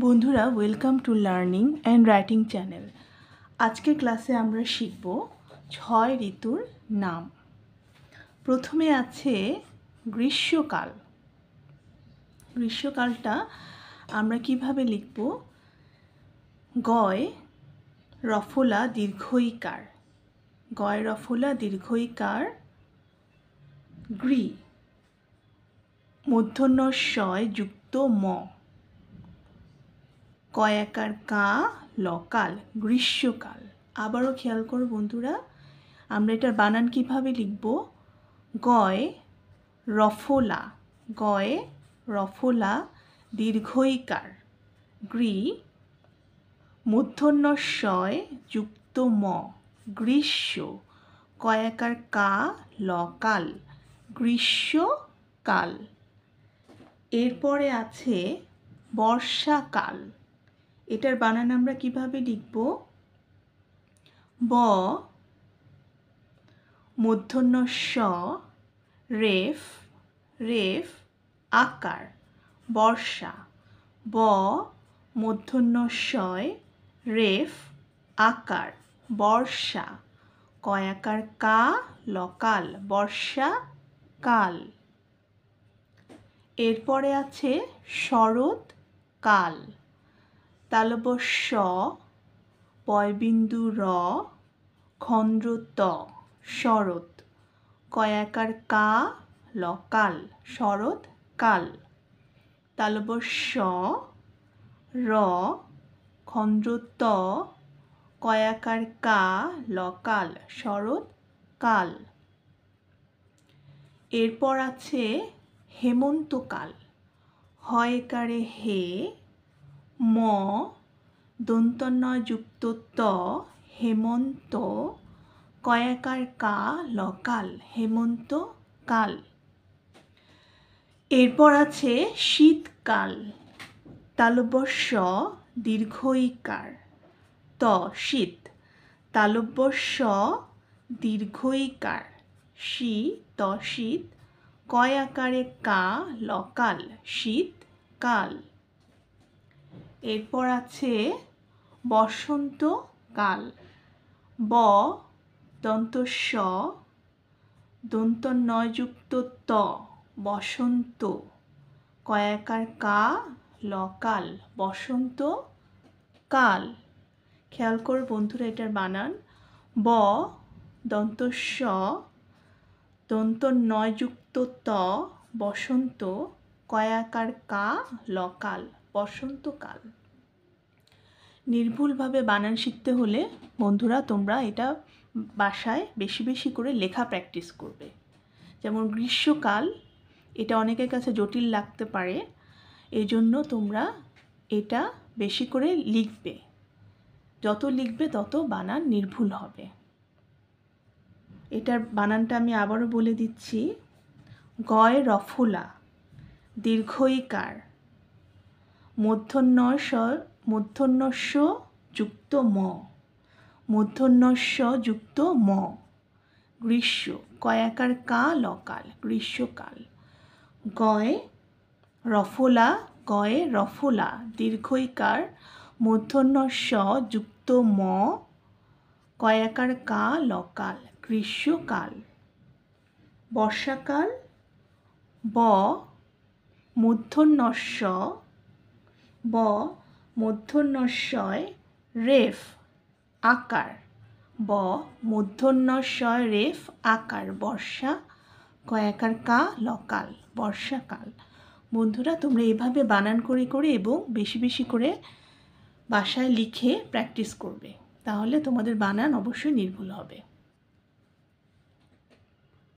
বন্ধুরা welcome to learning and writing channel. আজকের ক্লাসে আমরা শিখব 6 ঋতুর নাম। প্রথমে আছে গ্রীষ্মকাল। গ্রীষ্মকালটা আমরা কিভাবে লিখব? গয় রফলা দীর্ঘইকার, গয় রফলা দীর্ঘইকার গ্রী, মূর্ধন্য ষয় যুক্ত ম, কয়াকার কা লকাল, গ্রীষ্মকাল। আবারও খেয়াল করো বন্ধুরা, আমরা এটার বানান কিভাবে লিখব? গয় রফলা, গয় রফলা দীর্ঘইকার গ্রী, মূর্ধন্য ষয় যুক্ত ম, গ্রীষ্ম, কয়াকার কা লকাল, গ্রীষ্মকাল। এরপরে আছে বর্ষাকাল। এটার বানান আমরা কিভাবে লিখব? ব মূর্ধন্য স রেফ, রেফ আকার, বর্ষা, ব মূর্ধন্য শয় রেফ আকার, বর্ষা, কয়াকার কা লকাল, বর্ষাকাল। এরপরে আছে শরৎকাল। তালব্য স, পয়বিন্দু র, খন্দ্র ত, শরৎ, কয়াকার কা লকাল, শরৎকাল। তালব্য স, র, খন্দ্র ত, কয়াকার কা লকাল, শরৎকাল। এরপর আছে হেমন্তকাল। হয়কারে হে, ম দন্তন্য যুক্ত ত, হেমন্ত, কয়াকার কা লকাল, হেমন্তকাল। এরপর আছে শীতকাল। তালব্য স দীর্ঘইকার ত, শীত, তালব্য স দীর্ঘইকার শী ত, শীত, কয়াকারে কা লকাল, শীতকাল। এরপর আছে বসন্তকাল। ব দন্ত স দন্ত নযুক্ত ত, বসন্ত, কয়াকার কা লকাল, বসন্তকাল। খেয়াল করো বন্ধুরা এটার বানান, ব দন্ত স দন্ত নযুক্ত ত, বসন্ত, কয়াকার কা লকাল, বসন্তকাল। নির্ভুলভাবে বানান শিখতে হলে বন্ধুরা তোমরা এটা বাসায় বেশি বেশি করে লেখা প্র্যাকটিস করবে। যেমন গ্রীষ্মকাল, এটা অনেকের কাছে জটিল লাগতে পারে, এই জন্য তোমরা এটা বেশি করে লিখবে। যত লিখবে তত বানান নির্ভুল হবে। এটার বানানটা আমি আবারও বলে দিচ্ছি, গয় রফলা দীর্ঘইকার, মূর্ধন্য ষ যুক্ত ম, মূর্ধন্য ষ যুক্ত ম, গ্রীষ্ম, কয়াকার কা লকাল, গ্রীষ্মকাল। গয় রফলা, গয়ে রফলা দীর্ঘইকার, মূর্ধন্য ষ যুক্ত ম, কয়াকার কা লকাল, গ্রীষ্মকাল। বর্ষাকাল। ব মূর্ধন্য স, ব মূর্ধন্য শয় রেফ আকার, ব মূর্ধন্য শয় রেফ আকার, বর্ষা, কয়াকার কা লকাল, বর্ষাকাল। বন্ধুরা তোমরা এভাবে বানান করে করে এবং বেশি বেশি করে বাসায় লিখে প্র্যাকটিস করবে, তাহলে তোমাদের বানান অবশ্যই নির্ভুল হবে।